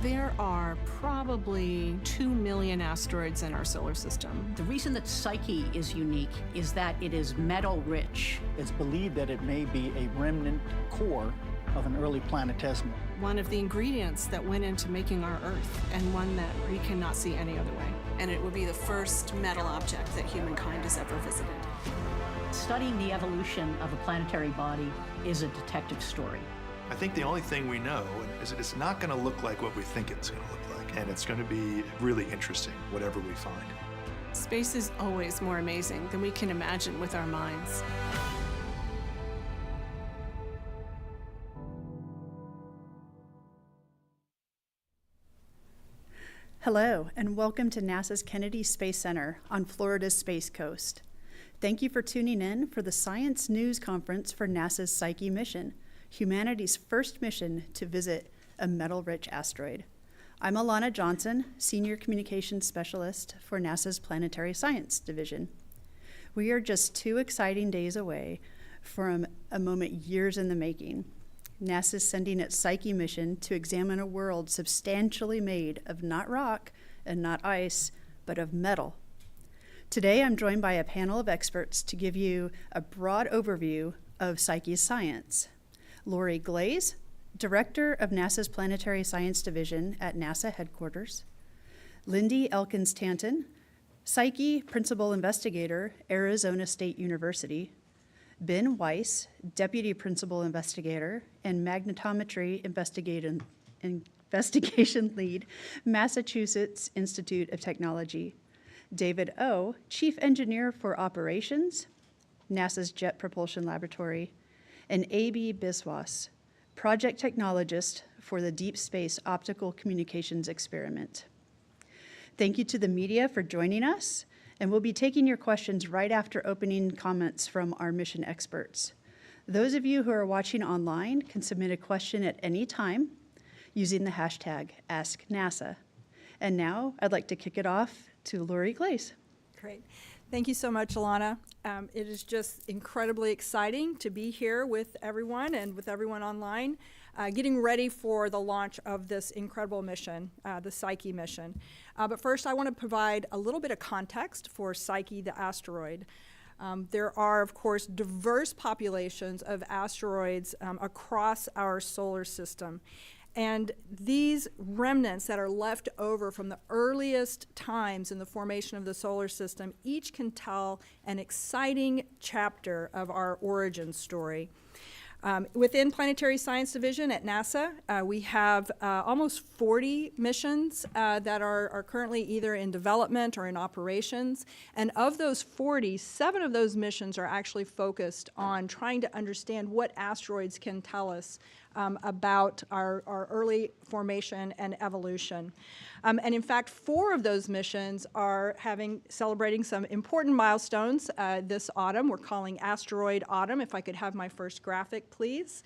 There are probably 2 million asteroids in our solar system. The reason that Psyche is unique is that it is metal-rich. It's believed that it may be a remnant core of an early planetesimal. One of the ingredients that went into making our Earth, and one that we cannot see any other way. And it would be the first metal object that humankind has ever visited. Studying the evolution of a planetary body is a detective story. I think the only thing we know is that it's not going to look like what we think it's going to look like, and it's going to be really interesting, whatever we find. Space is always more amazing than we can imagine with our minds. Hello, and welcome to NASA's Kennedy Space Center on Florida's Space Coast. Thank you for tuning in for the Science News Conference for NASA's Psyche mission, humanity's first mission to visit a metal-rich asteroid. I'm Alana Johnson, Senior Communications Specialist for NASA's Planetary Science Division. We are just 2 exciting days away from a moment years in the making. NASA's sending its Psyche mission to examine a world substantially made of not rock and not ice, but of metal. Today, I'm joined by a panel of experts to give you a broad overview of Psyche's science. Lori Glaze, Director of NASA's Planetary Science Division at NASA headquarters. Lindy Elkins-Tanton, Psyche Principal Investigator, Arizona State University. Ben Weiss, Deputy Principal Investigator and Magnetometry Investigation Lead, Massachusetts Institute of Technology. David O, Chief Engineer for Operations, NASA's Jet Propulsion Laboratory, and A.B. Biswas, Project Technologist for the Deep Space Optical Communications Experiment. Thank you to the media for joining us, and we'll be taking your questions right after opening comments from our mission experts. Those of you who are watching online can submit a question at any time using the hashtag AskNASA. And now I'd like to kick it off to Lori Glaze. Great. Thank you so much, Alana. It is just incredibly exciting to be here with everyone and with everyone online, getting ready for the launch of this incredible mission, the Psyche mission. But first, I want to provide a little bit of context for Psyche, the asteroid. There are, of course, diverse populations of asteroids across our solar system. And these remnants that are left over from the earliest times in the formation of the solar system each can tell an exciting chapter of our origin story. Within Planetary Science Division at NASA, we have almost 40 missions that are currently either in development or in operations. And of those 40, 7 of those missions are actually focused on trying to understand what asteroids can tell us about our early formation and evolution. And in fact, 4 of those missions are celebrating some important milestones this autumn. We're calling Asteroid Autumn. If I could have my first graphic, slide, please.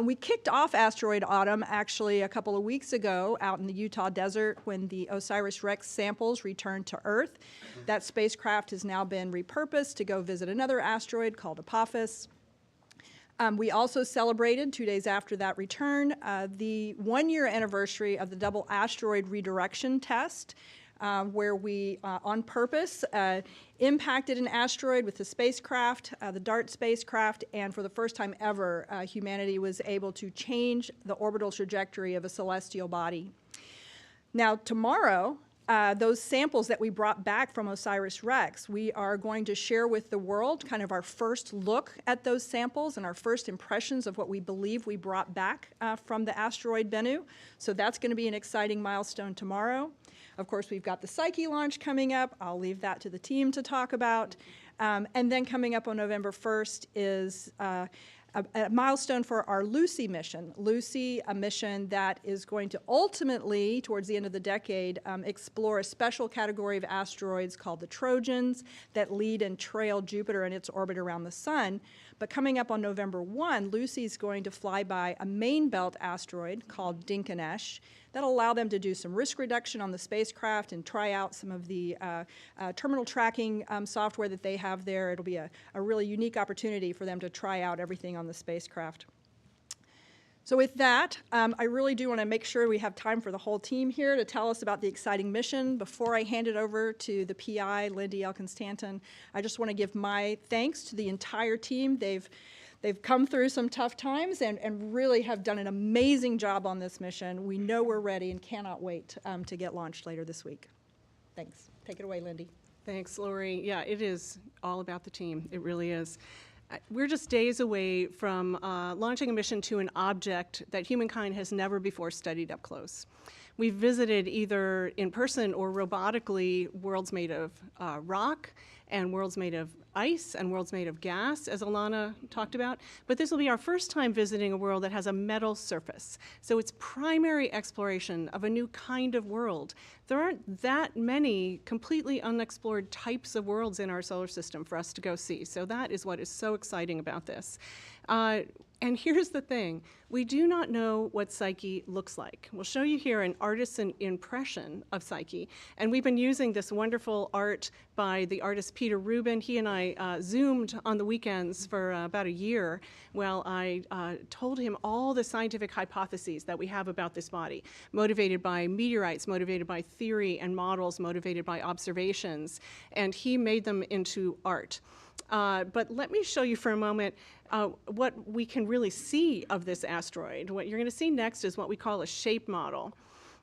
We kicked off Asteroid Autumn actually a couple of weeks ago out in the Utah desert when the OSIRIS-REx samples returned to Earth. That spacecraft has now been repurposed to go visit another asteroid called Apophis. We also celebrated, 2 days after that return, the 1-year anniversary of the double asteroid redirection test, where we, on purpose, impacted an asteroid with the spacecraft, the DART spacecraft, and for the first time ever, humanity was able to change the orbital trajectory of a celestial body. Now, tomorrow, those samples that we brought back from OSIRIS-REx, we are going to share with the world kind of our first look at those samples and our first impressions of what we believe we brought back from the asteroid Bennu. So that's going to be an exciting milestone tomorrow. Of course, we've got the Psyche launch coming up. I'll leave that to the team to talk about. And then coming up on November 1st is a milestone for our Lucy mission. Lucy, a mission that is going to ultimately, towards the end of the decade, explore a special category of asteroids called the Trojans that lead and trail Jupiter in its orbit around the sun. But coming up on November 1, Lucy's going to fly by a main belt asteroid called Dinkinesh. That'll allow them to do some risk reduction on the spacecraft and try out some of the terminal tracking software that they have there. It'll be a really unique opportunity for them to try out everything on the spacecraft. So with that, I really do want to make sure we have time for the whole team here to tell us about the exciting mission. Before I hand it over to the PI, Lindy Elkins-Tanton, I just want to give my thanks to the entire team. They've come through some tough times and really have done an amazing job on this mission. We know we're ready and cannot wait to get launched later this week. Thanks. Take it away, Lindy. Thanks, Lori. Yeah, it is all about the team. It really is. We're just days away from launching a mission to an object that humankind has never before studied up close. We've visited either in person or robotically worlds made of rock and worlds made of ice and worlds made of gas, as Alana talked about. But this will be our first time visiting a world that has a metal surface. So it's primary exploration of a new kind of world. There aren't that many completely unexplored types of worlds in our solar system for us to go see. So that is what is so exciting about this. And here's the thing. We do not know what Psyche looks like. We'll show you here an artist's impression of Psyche. And we've been using this wonderful art by the artist Peter Rubin. He and I Zoomed on the weekends for about a year while I told him all the scientific hypotheses that we have about this body, motivated by meteorites, motivated by theory and models, motivated by observations. And he made them into art. But let me show you for a moment what we can really see of this asteroid. What you're going to see next is what we call a shape model.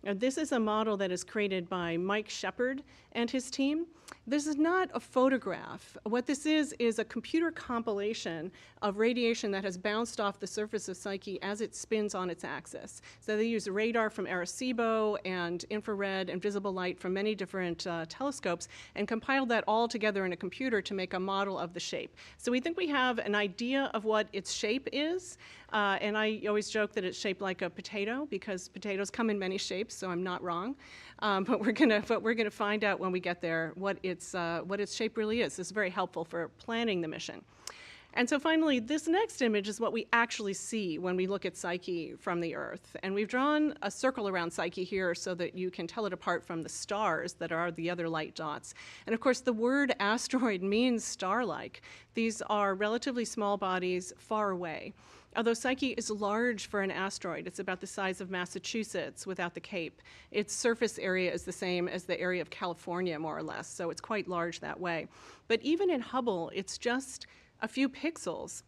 Now, this is a model that is created by Mike Shepard and his team. This is not a photograph. What this is a computer compilation of radiation that has bounced off the surface of Psyche as it spins on its axis. So they use radar from Arecibo and infrared and visible light from many different telescopes and compiled that all together in a computer to make a model of the shape. So we think we have an idea of what its shape is. And I always joke that it's shaped like a potato because potatoes come in many shapes, so I'm not wrong. But we're gonna find out when we get there what its shape really is. This is very helpful for planning the mission. And so finally, this next image is what we actually see when we look at Psyche from the Earth. And we've drawn a circle around Psyche here so that you can tell it apart from the stars that are the other light dots. And of course, the word asteroid means star-like. These are relatively small bodies far away. Although Psyche is large for an asteroid, it's about the size of Massachusetts without the Cape. Its surface area is the same as the area of California, more or less, so it's quite large that way. But even in Hubble, it's just a few pixels.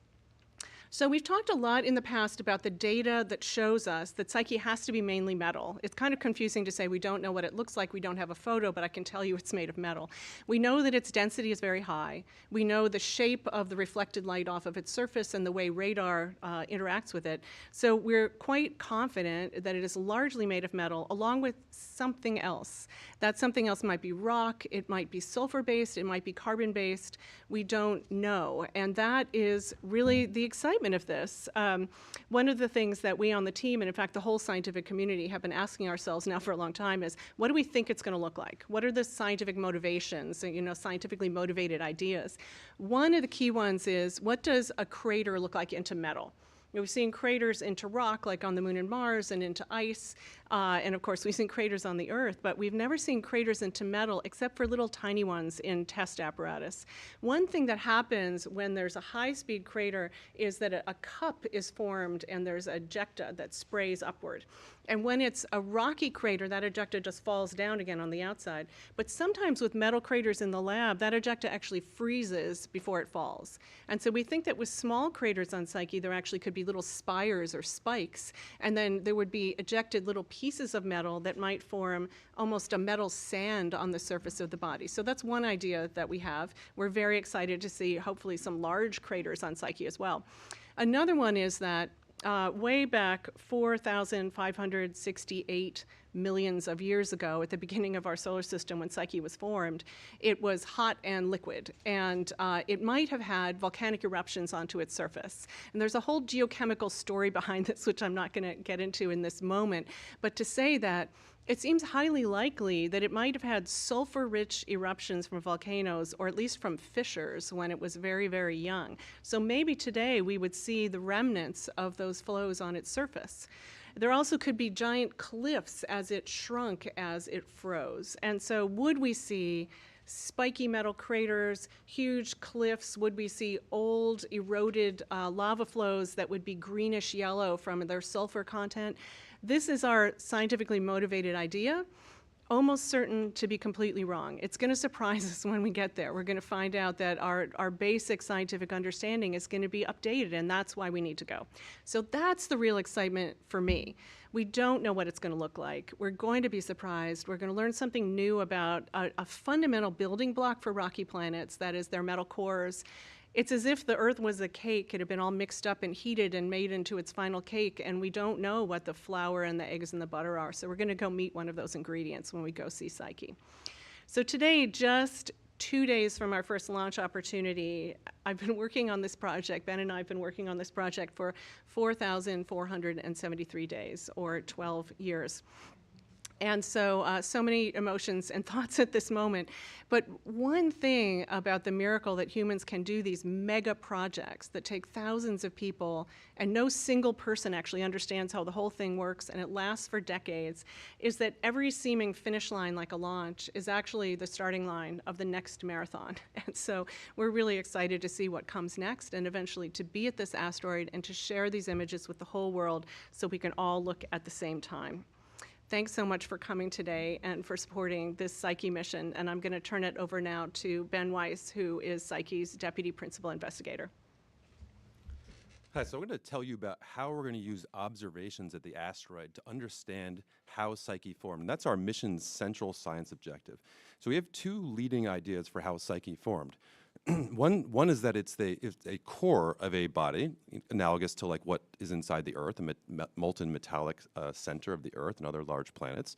So we've talked a lot in the past about the data that shows us that Psyche has to be mainly metal. It's kind of confusing to say we don't know what it looks like, we don't have a photo, but I can tell you it's made of metal. We know that its density is very high. We know the shape of the reflected light off of its surface and the way radar interacts with it. So we're quite confident that it is largely made of metal along with something else. That something else might be rock, it might be sulfur-based, it might be carbon-based. We don't know. And that is really the excitement of this. One of the things that we on the team, and in fact the whole scientific community, have been asking ourselves now for a long time is, what do we think it's going to look like? What are the scientific motivations, scientifically motivated ideas? One of the key ones is, what does a crater look like into metal? We've seen craters into rock, like on the moon and Mars, and into ice, and of course we've seen craters on the Earth, but we've never seen craters into metal except for little tiny ones in test apparatus. One thing that happens when there's a high-speed crater is that a cup is formed and there's ejecta that sprays upward. And when it's a rocky crater, that ejecta just falls down again on the outside. But sometimes with metal craters in the lab, that ejecta actually freezes before it falls. And so we think that with small craters on Psyche, there actually could be little spires or spikes, and then there would be ejected little pieces of metal that might form almost a metal sand on the surface of the body. So that's one idea that we have. We're very excited to see hopefully some large craters on Psyche as well. Another one is that way back 4,568 millions of years ago, at the beginning of our solar system when Psyche was formed, it was hot and liquid, and it might have had volcanic eruptions onto its surface. And there's a whole geochemical story behind this, which I'm not going to get into in this moment, but to say that it seems highly likely that it might have had sulfur-rich eruptions from volcanoes, or at least from fissures, when it was very, very young. So maybe today we would see the remnants of those flows on its surface. There also could be giant cliffs as it shrunk, as it froze. And so would we see spiky metal craters, huge cliffs? Would we see old, eroded lava flows that would be greenish yellow from their sulfur content? This is our scientifically motivated idea, almost certain to be completely wrong. It's going to surprise us when we get there. We're going to find out that our basic scientific understanding is going to be updated, and that's why we need to go. So that's the real excitement for me. We don't know what it's going to look like. We're going to be surprised. We're going to learn something new about a fundamental building block for rocky planets, that is their metal cores. It's as if the Earth was a cake. It had been all mixed up and heated and made into its final cake, and we don't know what the flour and the eggs and the butter are. So we're going to go meet one of those ingredients when we go see Psyche. So today, just 2 days from our first launch opportunity, I've been working on this project. Ben and I have been working on this project for 4,473 days, or 12 years. And so, so many emotions and thoughts at this moment. But one thing about the miracle that humans can do these mega projects that take thousands of people, and no single person actually understands how the whole thing works, and it lasts for decades, is that every seeming finish line, like a launch, is actually the starting line of the next marathon. And so we're really excited to see what comes next, and eventually to be at this asteroid and to share these images with the whole world so we can all look at the same time. Thanks so much for coming today and for supporting this Psyche mission. And I'm going to turn it over now to Ben Weiss, who is Psyche's Deputy Principal Investigator. Hi, so I'm going to tell you about how we're going to use observations at the asteroid to understand how Psyche formed. And that's our mission's central science objective. So we have two leading ideas for how Psyche formed. One is that it's a core of a body, analogous to like what is inside the Earth, a molten metallic center of the Earth and other large planets.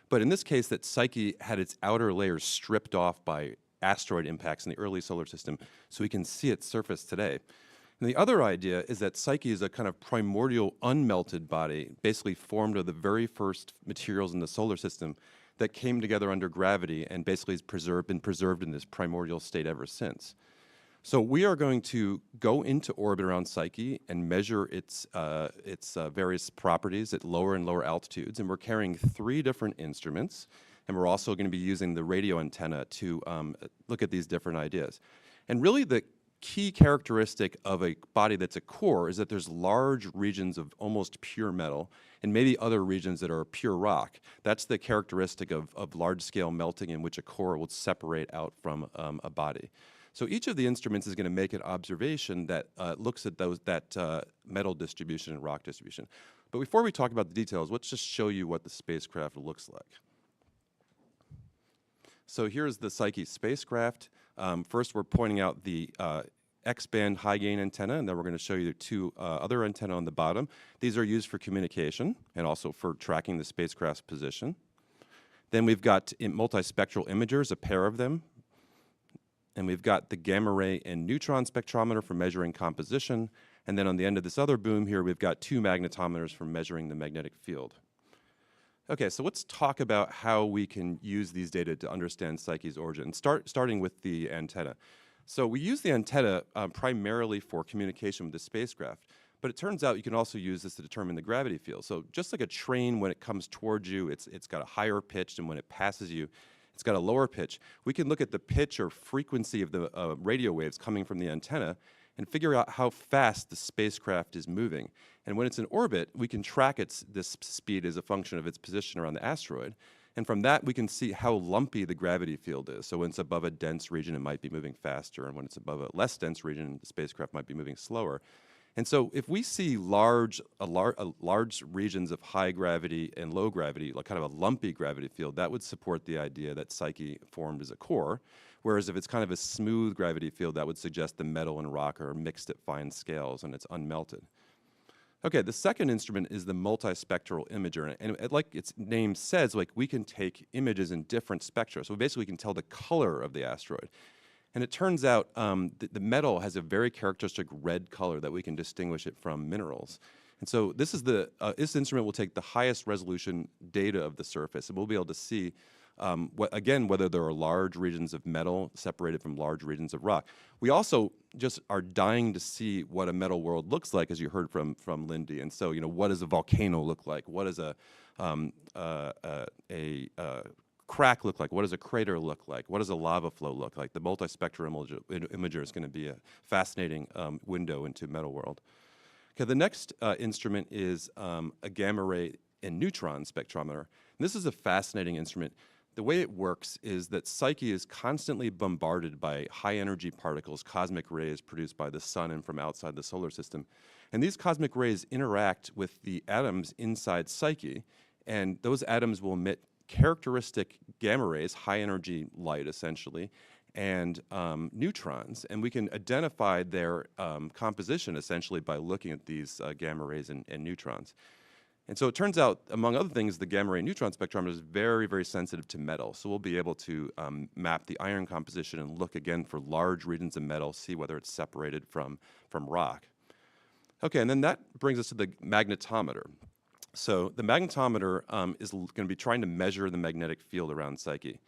But in this case, that Psyche had its outer layers stripped off by asteroid impacts in the early solar system, so we can see its surface today. And the other idea is that Psyche is a kind of primordial unmelted body, basically formed of the very first materials in the solar system that came together under gravity and basically has been preserved in this primordial state ever since. So we are going to go into orbit around Psyche and measure its various properties at lower and lower altitudes, and we're carrying 3 different instruments, and we're also going to be using the radio antenna to look at these different ideas. And really the key characteristic of a body that's a core is that there's large regions of almost pure metal and maybe other regions that are pure rock. That's the characteristic of large-scale melting in which a core will separate out from a body. So each of the instruments is going to make an observation that looks at that metal distribution and rock distribution. But before we talk about the details, let's just show you what the spacecraft looks like. So here's the Psyche spacecraft. First, we're pointing out the X-band high-gain antenna, and then we're going to show you the 2 other antennae on the bottom. These are used for communication and also for tracking the spacecraft's position. Then we've got multispectral imagers, a pair of them. And we've got the gamma ray and neutron spectrometer for measuring composition. And then on the end of this other boom here, we've got 2 magnetometers for measuring the magnetic field. Okay, so let's talk about how we can use these data to understand Psyche's origin, starting with the antenna. So we use the antenna primarily for communication with the spacecraft, But it turns out you can also use this to determine the gravity field. So just like a train, when it comes towards you, it's got a higher pitch, and when it passes you, it's got a lower pitch. We can look at the pitch or frequency of the radio waves coming from the antenna and figure out how fast the spacecraft is moving. And when it's in orbit, we can track this speed as a function of its position around the asteroid. And from that, we can see how lumpy the gravity field is. So when it's above a dense region, it might be moving faster, and when it's above a less dense region, the spacecraft might be moving slower. And so if we see large regions of high gravity and low gravity, like kind of a lumpy gravity field, that would support the idea that Psyche formed as a core. Whereas if it's kind of a smooth gravity field, that would suggest the metal and rock are mixed at fine scales and it's unmelted. Okay, the second instrument is the multispectral imager, and like its name says, like we can take images in different spectra. So basically we can tell the color of the asteroid. And it turns out the metal has a very characteristic red color that we can distinguish it from minerals. And so this instrument will take the highest resolution data of the surface, and we'll be able to see whether there are large regions of metal separated from large regions of rock. We also just are dying to see what a metal world looks like, as you heard from Lindy. And so, what does a volcano look like? What does a crack look like? What does a crater look like? What does a lava flow look like? The multispectral imager is going to be a fascinating window into metal world. Okay, the next instrument is a gamma ray and neutron spectrometer. And this is a fascinating instrument. The way it works is that Psyche is constantly bombarded by high-energy particles, cosmic rays produced by the sun and from outside the solar system. And these cosmic rays interact with the atoms inside Psyche, and those atoms will emit characteristic gamma rays, high-energy light essentially, and neutrons. And we can identify their composition essentially by looking at these gamma rays and neutrons. And so it turns out, among other things, the gamma ray neutron spectrometer is very, very sensitive to metal. So we'll be able to map the iron composition and look again for large regions of metal, see whether it's separated from rock. Okay, and then that brings us to the magnetometer. So the magnetometer is going to be trying to measure the magnetic field around Psyche.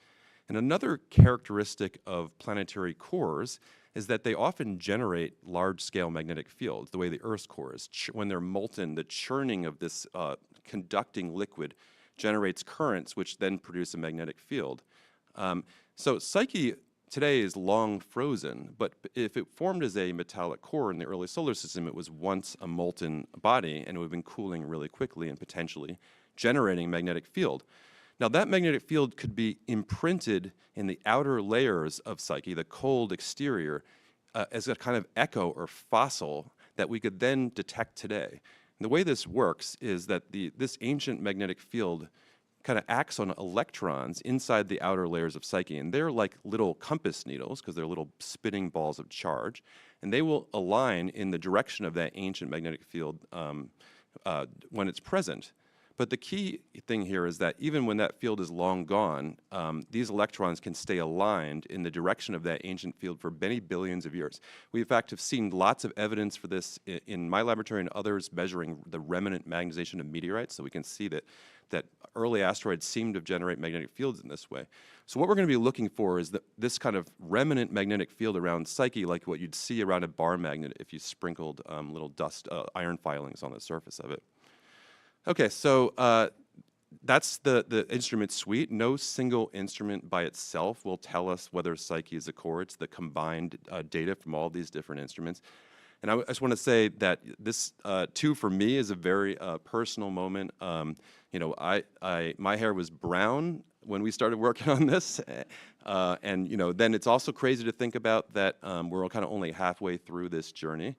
And another characteristic of planetary cores is that they often generate large-scale magnetic fields, the way the Earth's core is. When they're molten, the churning of this conducting liquid generates currents, which then produce a magnetic field. So Psyche today is long frozen, but if it formed as a metallic core in the early solar system, it was once a molten body, and it would have been cooling really quickly and potentially generating a magnetic field. Now, that magnetic field could be imprinted in the outer layers of Psyche, the cold exterior, as a kind of echo or fossil that we could then detect today. And the way this works is that this ancient magnetic field kind of acts on electrons inside the outer layers of Psyche, and they're like little compass needles because they're little spinning balls of charge, and they will align in the direction of that ancient magnetic field when it's present. But the key thing here is that even when that field is long gone, these electrons can stay aligned in the direction of that ancient field for many billions of years. We, in fact, have seen lots of evidence for this in my laboratory and others measuring the remnant magnetization of meteorites, so we can see that early asteroids seem to generate magnetic fields in this way. So what we're going to be looking for is this kind of remnant magnetic field around Psyche, like what you'd see around a bar magnet if you sprinkled little dust, iron filings on the surface of it. Okay, so that's the instrument suite. No single instrument by itself will tell us whether Psyche is a core. It's the combined data from all these different instruments. And I just want to say that this, too, for me, is a very personal moment. My hair was brown when we started working on this. And then it's also crazy to think about that we're kind of only halfway through this journey.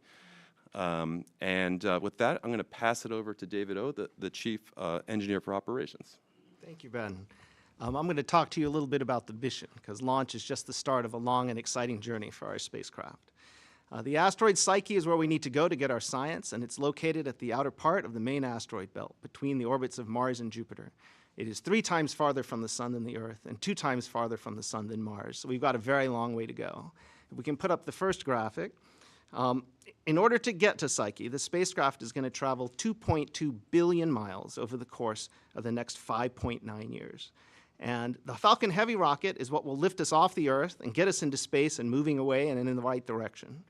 With that, I'm going to pass it over to David O, the Chief Engineer for Operations. Thank you, Ben. I'm going to talk to you a little bit about the mission, because launch is just the start of a long and exciting journey for our spacecraft. The asteroid Psyche is where we need to go to get our science, and it's located at the outer part of the main asteroid belt, between the orbits of Mars and Jupiter. It is 3 times farther from the Sun than the Earth, and 2 times farther from the Sun than Mars, so we've got a very long way to go. If we can put up the first graphic. In order to get to Psyche, the spacecraft is going to travel 2.2 billion miles over the course of the next 5.9 years. And the Falcon Heavy rocket is what will lift us off the Earth and get us into space and moving away and in the right direction.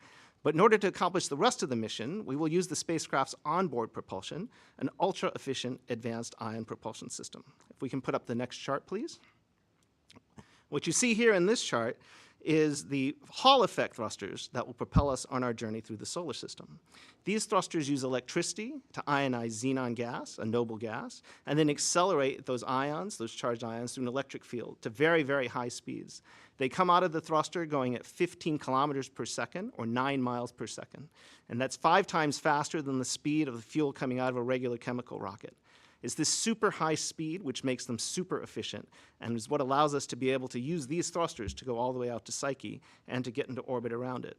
But in order to accomplish the rest of the mission, we will use the spacecraft's onboard propulsion, an ultra-efficient advanced ion propulsion system. If we can put up the next chart, please. What you see here in this chart is the Hall effect thrusters that will propel us on our journey through the solar system. These thrusters use electricity to ionize xenon gas, a noble gas, and then accelerate those ions, those charged ions, through an electric field to very, very high speeds. They come out of the thruster going at 15 kilometers per second, or 9 miles per second. And that's 5 times faster than the speed of the fuel coming out of a regular chemical rocket. It's this super high speed which makes them super efficient and is what allows us to be able to use these thrusters to go all the way out to Psyche and to get into orbit around it.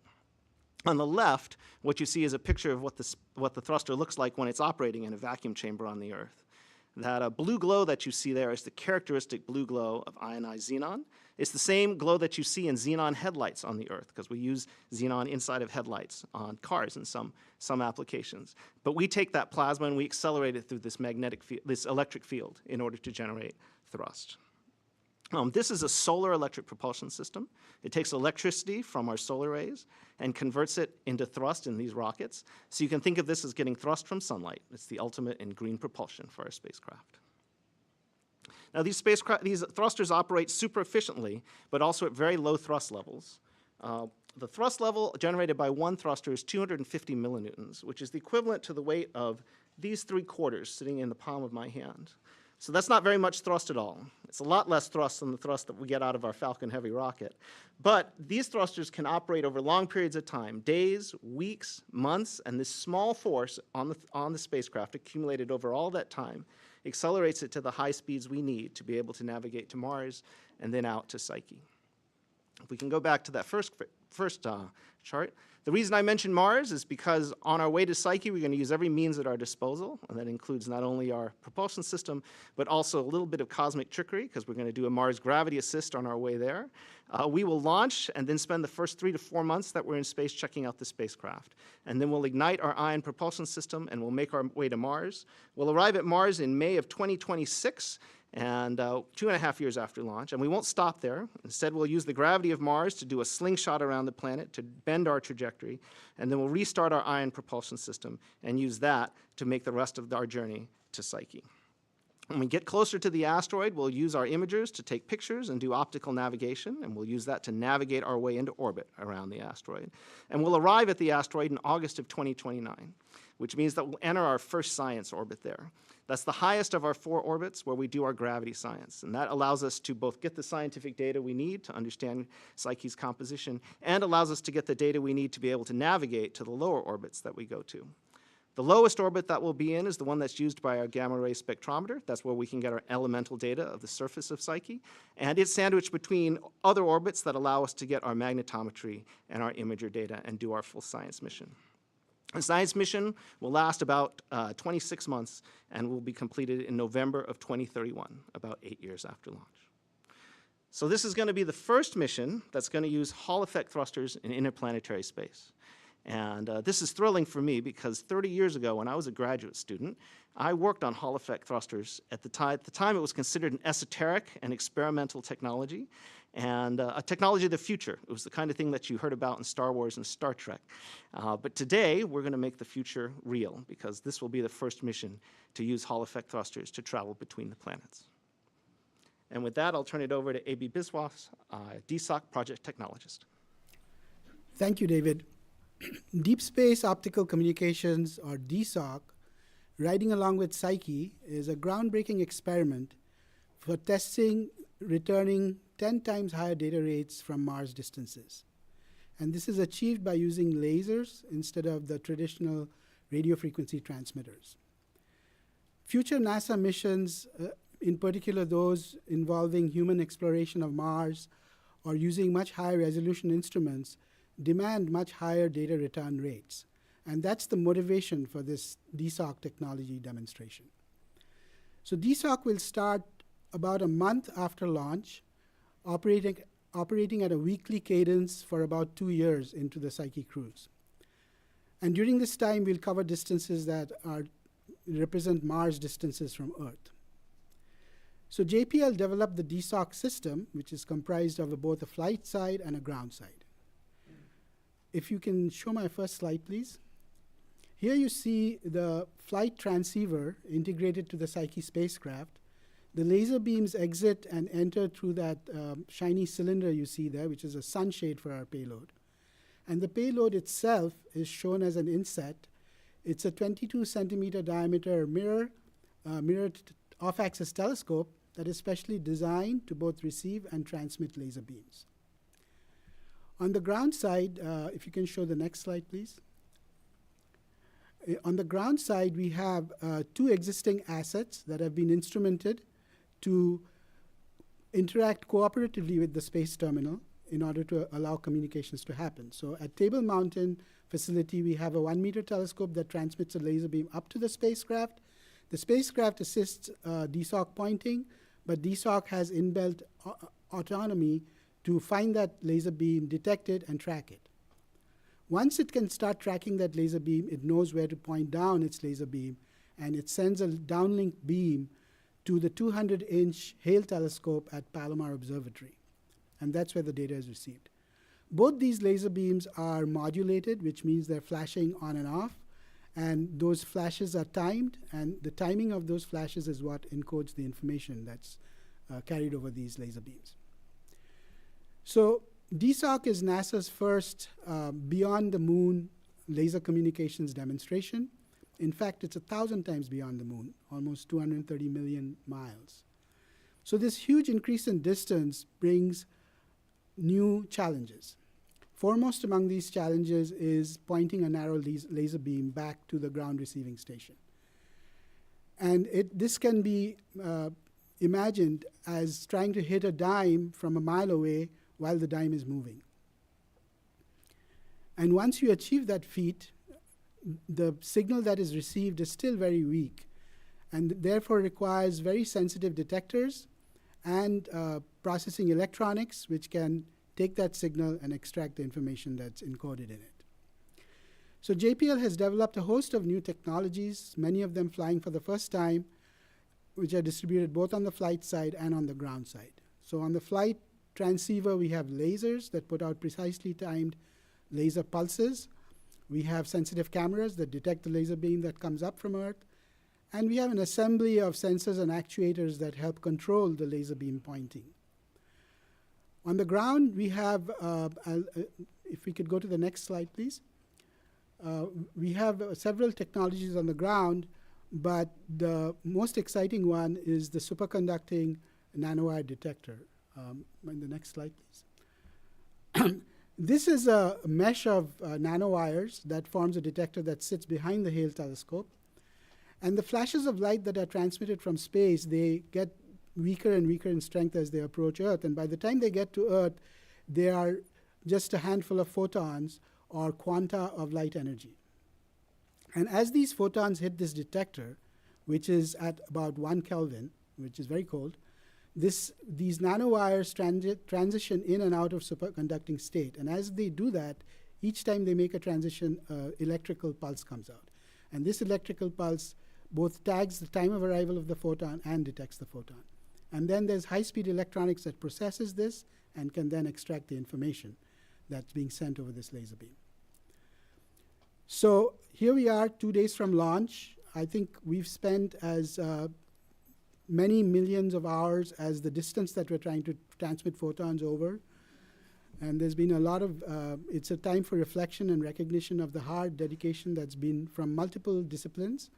On the left, what you see is a picture of what the thruster looks like when it's operating in a vacuum chamber on the Earth. That blue glow that you see there is the characteristic blue glow of ionized xenon. It's the same glow that you see in xenon headlights on the Earth, because we use xenon inside of headlights on cars in some applications. But we take that plasma and we accelerate it through this magnetic field, this electric field, in order to generate thrust. This is a solar electric propulsion system. It takes electricity from our solar rays and converts it into thrust in these rockets. So you can think of this as getting thrust from sunlight. It's the ultimate in green propulsion for our spacecraft. Now, these thrusters operate super efficiently, but also at very low thrust levels. The thrust level generated by one thruster is 250 millinewtons, which is the equivalent to the weight of these 3 quarters sitting in the palm of my hand. So that's not very much thrust at all. It's a lot less thrust than the thrust that we get out of our Falcon Heavy rocket. But these thrusters can operate over long periods of time, days, weeks, months, and this small force on the spacecraft accumulated over all that time accelerates it to the high speeds we need to be able to navigate to Mars and then out to Psyche. If we can go back to that first chart. The reason I mentioned Mars is because on our way to Psyche, we're going to use every means at our disposal, and that includes not only our propulsion system, but also a little bit of cosmic trickery, because we're going to do a Mars gravity assist on our way there. We will launch and then spend the first 3 to 4 months that we're in space checking out the spacecraft. And then we'll ignite our ion propulsion system, and we'll make our way to Mars. We'll arrive at Mars in May of 2026, and 2.5 years after launch, and we won't stop there. Instead, we'll use the gravity of Mars to do a slingshot around the planet to bend our trajectory, and then we'll restart our ion propulsion system and use that to make the rest of our journey to Psyche. When we get closer to the asteroid, we'll use our imagers to take pictures and do optical navigation, and we'll use that to navigate our way into orbit around the asteroid. And we'll arrive at the asteroid in August of 2029, which means that we'll enter our first science orbit there. That's the highest of our 4 orbits where we do our gravity science, and that allows us to both get the scientific data we need to understand Psyche's composition and allows us to get the data we need to be able to navigate to the lower orbits that we go to. The lowest orbit that we'll be in is the one that's used by our gamma-ray spectrometer. That's where we can get our elemental data of the surface of Psyche, and it's sandwiched between other orbits that allow us to get our magnetometry and our imager data and do our full science mission. The science mission will last about 26 months and will be completed in November of 2031, about 8 years after launch. So this is going to be the first mission that's going to use Hall effect thrusters in interplanetary space. And this is thrilling for me because 30 years ago when I was a graduate student, I worked on Hall effect thrusters. At the time it was considered an esoteric and experimental technology, and a technology of the future. It was the kind of thing that you heard about in Star Wars and Star Trek. But today, we're going to make the future real, because this will be the first mission to use Hall effect thrusters to travel between the planets. And with that, I'll turn it over to A.B. Biswas, DSOC project technologist. Thank you, David. Deep Space Optical Communications, or DSOC, riding along with Psyche, is a groundbreaking experiment for testing returning 10 times higher data rates from Mars distances. And this is achieved by using lasers instead of the traditional radio frequency transmitters. Future NASA missions, in particular those involving human exploration of Mars or using much higher resolution instruments, demand much higher data return rates. And that's the motivation for this DSOC technology demonstration. So DSOC will start about a month after launch, operating at a weekly cadence for about 2 years into the Psyche cruise. And during this time, we'll cover distances that represent Mars distances from Earth. So JPL developed the DSOC system, which is comprised of both a flight side and a ground side. if you can show my first slide, please. Here you see the flight transceiver integrated to the Psyche spacecraft. The laser beams exit and enter through that shiny cylinder you see there, which is a sunshade for our payload. And the payload itself is shown as an inset. It's a 22 centimeter diameter mirrored off-axis telescope that is specially designed to both receive and transmit laser beams. On the ground side, if you can show the next slide, please. On the ground side, we have two existing assets that have been instrumented to interact cooperatively with the space terminal in order to allow communications to happen. So at Table Mountain facility, we have a 1 meter telescope that transmits a laser beam up to the spacecraft. The spacecraft assists DSOC pointing, but DSOC has inbuilt autonomy to find that laser beam, detect it, and track it. Once it can start tracking that laser beam, it knows where to point down its laser beam, and it sends a downlink beam to the 200-inch Hale telescope at Palomar Observatory. And that's where the data is received. Both these laser beams are modulated, which means they're flashing on and off, and those flashes are timed, and the timing of those flashes is what encodes the information that's carried over these laser beams. So DSOC is NASA's first beyond the moon laser communications demonstration. In fact, it's 1,000 times beyond the moon, almost 230 million miles. So this huge increase in distance brings new challenges. Foremost among these challenges is pointing a narrow laser beam back to the ground receiving station. And this can be imagined as trying to hit a dime from a mile away while the dime is moving. And once you achieve that feat, the signal that is received is still very weak, and therefore requires very sensitive detectors and processing electronics, which can take that signal and extract the information that's encoded in it. So JPL has developed a host of new technologies, many of them flying for the first time, which are distributed both on the flight side and on the ground side. So on the flight transceiver, we have lasers that put out precisely timed laser pulses. We have sensitive cameras that detect the laser beam that comes up from Earth. And we have an assembly of sensors and actuators that help control the laser beam pointing. On the ground, we have, if we could go to the next slide, please. We have several technologies on the ground, but the most exciting one is the superconducting nanowire detector. The next slide, please. This is a mesh of nanowires that forms a detector that sits behind the Hale telescope. And the flashes of light that are transmitted from space, they get weaker and weaker in strength as they approach Earth. And by the time they get to Earth, they are just a handful of photons or quanta of light energy. And as these photons hit this detector, which is at about 1 Kelvin, which is very cold, these nanowires transition in and out of superconducting state. And as they do that, each time they make a transition, electrical pulse comes out. And this electrical pulse both tags the time of arrival of the photon and detects the photon. And then there's high-speed electronics that processes this and can then extract the information that's being sent over this laser beam. So here we are 2 days from launch. I think we've spent as many millions of hours as the distance that we're trying to transmit photons over. And there's been a lot of, it's a time for reflection and recognition of the hard dedication that's been from multiple disciplines.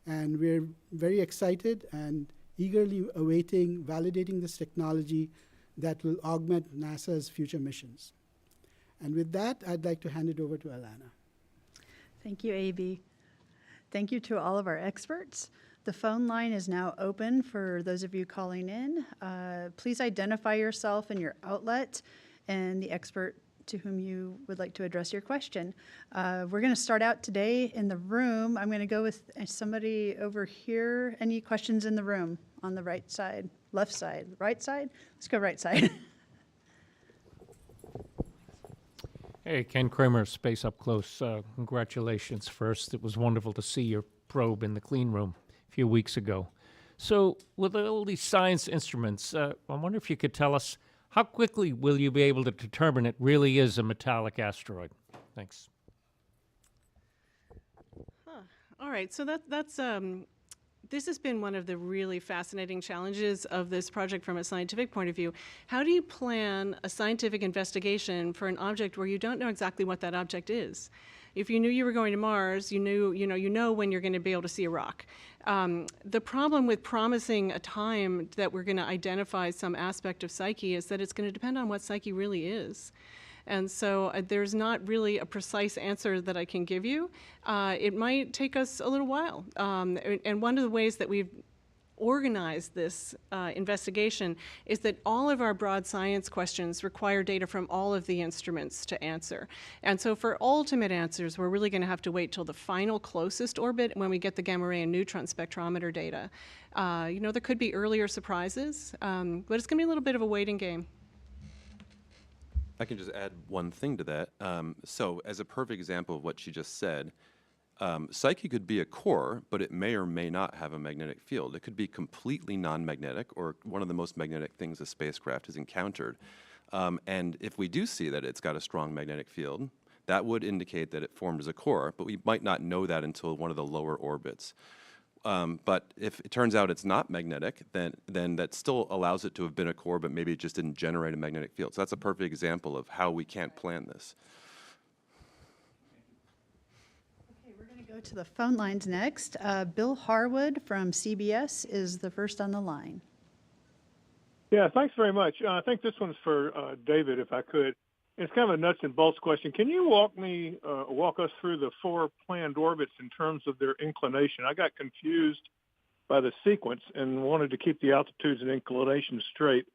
And we're very excited and eagerly awaiting validating this technology that will augment NASA's future missions. And with that, I'd like to hand it over to Alana. Thank you, A.B. Thank you to all of our experts. The phone line is now open for those of you calling in. Please identify yourself and your outlet and the expert to whom you would like to address your question. We're going to start out today in the room. I'm going to go with somebody over here. Any questions in the room on the right side, left side, right side? Let's go right side. Hey, Ken Kramer, Space Up Close. Congratulations first. It was wonderful to see your probe in the clean room a few weeks ago. So with all these science instruments, I wonder if you could tell us how quickly will you be able to determine it really is a metallic asteroid? Thanks. All right, so that's this has been one of the really fascinating challenges of this project from a scientific point of view. How do you plan a scientific investigation for an object where you don't know exactly what that object is? If you knew you were going to Mars, you know when you're going to be able to see a rock. The problem with promising a time that we're going to identify some aspect of Psyche is that it's going to depend on what Psyche really is. And so there's not really a precise answer that I can give you. It might take us a little while. And one of the ways that we've organized this investigation is that all of our broad science questions require data from all of the instruments to answer. And so for ultimate answers, we're really going to have to wait till the final closest orbit when we get the gamma ray and neutron spectrometer data. There could be earlier surprises, but it's going to be a little bit of a waiting game. I can just add one thing to that. So as a perfect example of what she just said, Psyche could be a core, but it may or may not have a magnetic field. It could be completely non-magnetic, or one of the most magnetic things a spacecraft has encountered. And if we do see that it's got a strong magnetic field, that would indicate that it formed as a core, but we might not know that until one of the lower orbits. But if it turns out it's not magnetic, then that still allows it to have been a core, but maybe it just didn't generate a magnetic field. So that's a perfect example of how we can't plan this. Okay, we're going to go to the phone lines next. Bill Harwood from CBS is the first on the line. Yeah, thanks very much. I think this one's for David, if I could. It's kind of a nuts and bolts question. Can you walk us through the 4 planned orbits in terms of their inclination? I got confused by the sequence and wanted to keep the altitudes and inclinations straight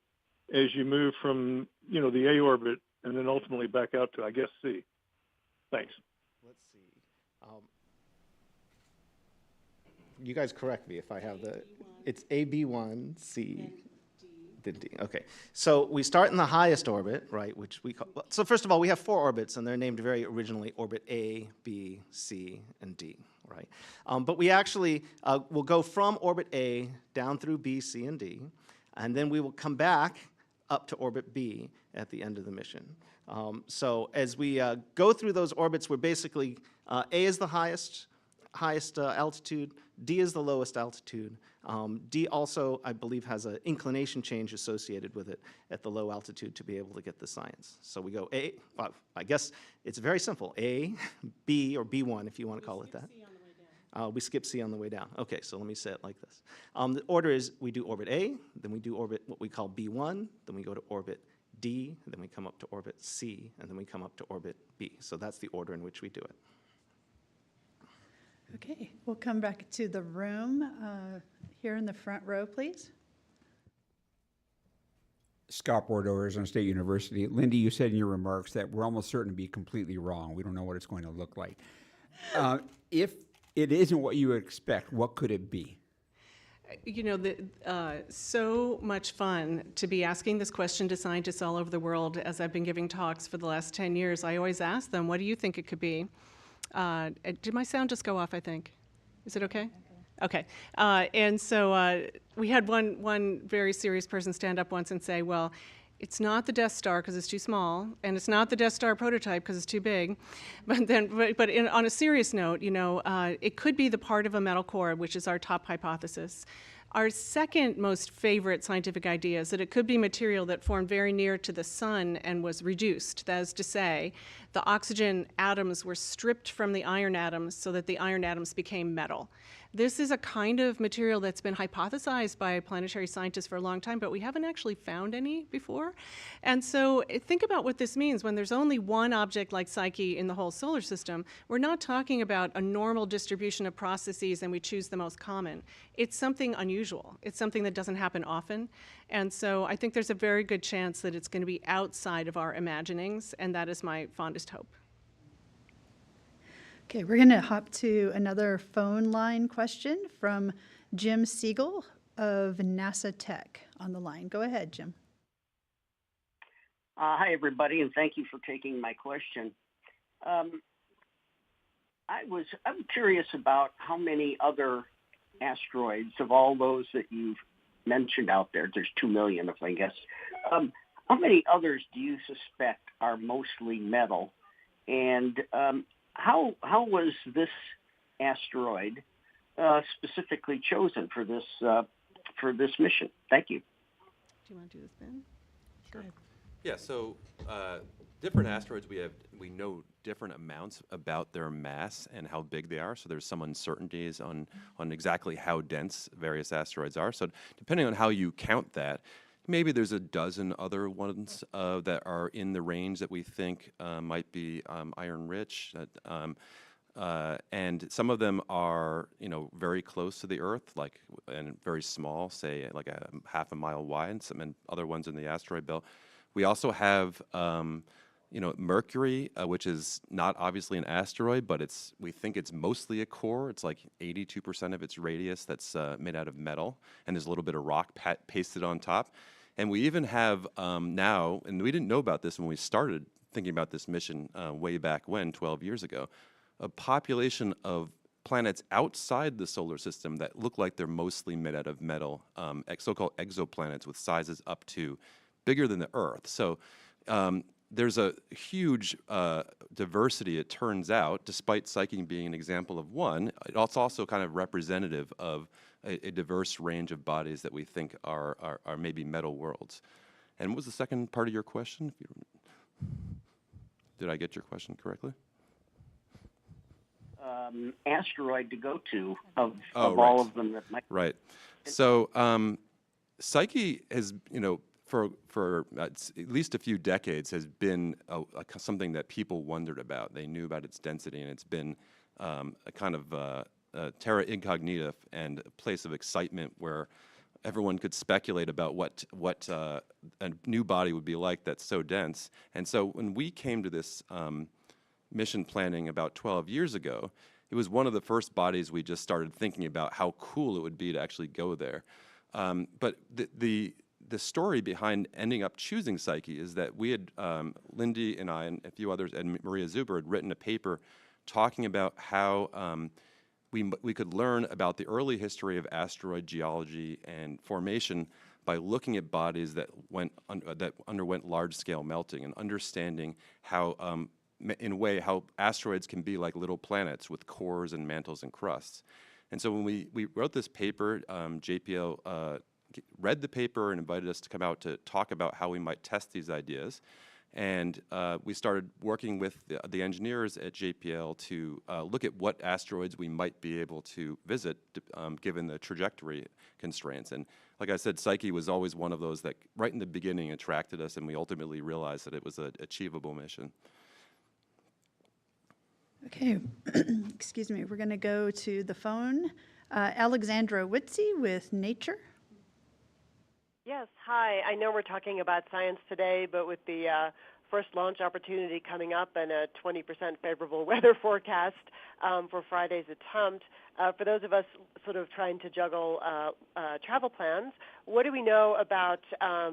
as you move from, the A orbit and then ultimately back out to, I guess, C. Thanks. Let's see. You guys correct me if I have it's AB1, C. Then D. Okay, so we start in the highest orbit, right, which we call, so first of all, we have 4 orbits, and they're named very originally orbit A, B, C, and D, right? But we actually will go from orbit A down through B, C, and D, and then we will come back up to orbit B at the end of the mission. So as we go through those orbits, we're basically, A is the highest altitude, D is the lowest altitude. D also, I believe, has an inclination change associated with it at the low altitude to be able to get the science. So we go A, well, I guess it's very simple, A, B, or B1 if you want to call it that. We skip C on the way down. Okay, so let me say it like this. The order is we do orbit A, then we do orbit what we call B1, then we go to orbit D, then we come up to orbit C, and then we come up to orbit B. So that's the order in which we do it. Okay, we'll come back to the room here in the front row, please. Scott Bordeaux, Arizona State University. Lindy, you said in your remarks that we're almost certain to be completely wrong. We don't know what it's going to look like. If it isn't what you expect, what could it be? So much fun to be asking this question to scientists all over the world. As I've been giving talks for the last 10 years, I always ask them, what do you think it could be? Did my sound just go off, I think? Is it okay? Okay. And so we had one very serious person stand up once and say, well, it's not the Death Star because it's too small, and it's not the Death Star prototype because it's too big. But on a serious note, it could be the part of a metal core, which is our top hypothesis. Our second most favorite scientific idea is that it could be material that formed very near to the sun and was reduced. That is to say, the oxygen atoms were stripped from the iron atoms so that the iron atoms became metal. This is a kind of material that's been hypothesized by planetary scientists for a long time, but we haven't actually found any before. And so think about what this means. When there's only one object like Psyche in the whole solar system, we're not talking about a normal distribution of processes and we choose the most common. It's something unusual. It's something that doesn't happen often. And so I think there's a very good chance that it's going to be outside of our imaginings, and that is my fondest hope. Okay, we're going to hop to another phone line question from Jim Siegel of NASA Tech on the line. Go ahead, Jim. Hi, everybody, and thank you for taking my question. I'm curious about how many other asteroids of all those that you've mentioned out there, there's 2 million of them, I guess. How many others do you suspect are mostly metal? And how was this asteroid specifically chosen for this mission? Thank you. Do you want to do this, Ben? Sure. Yeah, so different asteroids, we know different amounts about their mass and how big they are. So there's some uncertainties on exactly how dense various asteroids are. So depending on how you count that, maybe there's a dozen other ones that are in the range that we think might be iron-rich. And some of them are, very close to the Earth, and very small, say like a half a mile wide. And other ones in the asteroid belt. We also have, Mercury, which is not obviously an asteroid, but we think it's mostly a core. It's like 82% of its radius that's made out of metal, and there's a little bit of rock pasted on top. And we even have now, and we didn't know about this when we started thinking about this mission way back when, 12 years ago, a population of planets outside the solar system that look like they're mostly made out of metal, so-called exoplanets with sizes up to bigger than the Earth. So there's a huge diversity, it turns out, despite Psyche being an example of one. It's also kind of representative of a diverse range of bodies that we think are maybe metal worlds. And what was the second part of your question? Did I get your question correctly? Asteroid to go to of right. all of them that might. Right. So Psyche has, for at least a few decades, has been something that people wondered about. They knew about its density, and it's been a kind of terra incognita and a place of excitement where everyone could speculate about what a new body would be like that's so dense. And so when we came to this mission planning about 12 years ago, it was one of the first bodies we just started thinking about how cool it would be to actually go there. But the story behind ending up choosing Psyche is that we had, Lindy and I and a few others, and Maria Zuber had written a paper talking about how we could learn about the early history of asteroid geology and formation by looking at bodies that underwent large-scale melting and understanding how, in a way, how asteroids can be like little planets with cores and mantles and crusts. And so when we wrote this paper, JPL read the paper and invited us to come out to talk about how we might test these ideas. And we started working with the engineers at JPL to look at what asteroids we might be able to visit given the trajectory constraints. And like I said, Psyche was always one of those that right in the beginning attracted us, and we ultimately realized that it was an achievable mission. Okay, excuse me, we're going to go to the phone. Alexandra Witzy with Nature. Yes, hi. I know we're talking about science today, but with the first launch opportunity coming up and a 20% favorable weather forecast for Friday's attempt, for those of us sort of trying to juggle travel plans, what do we know about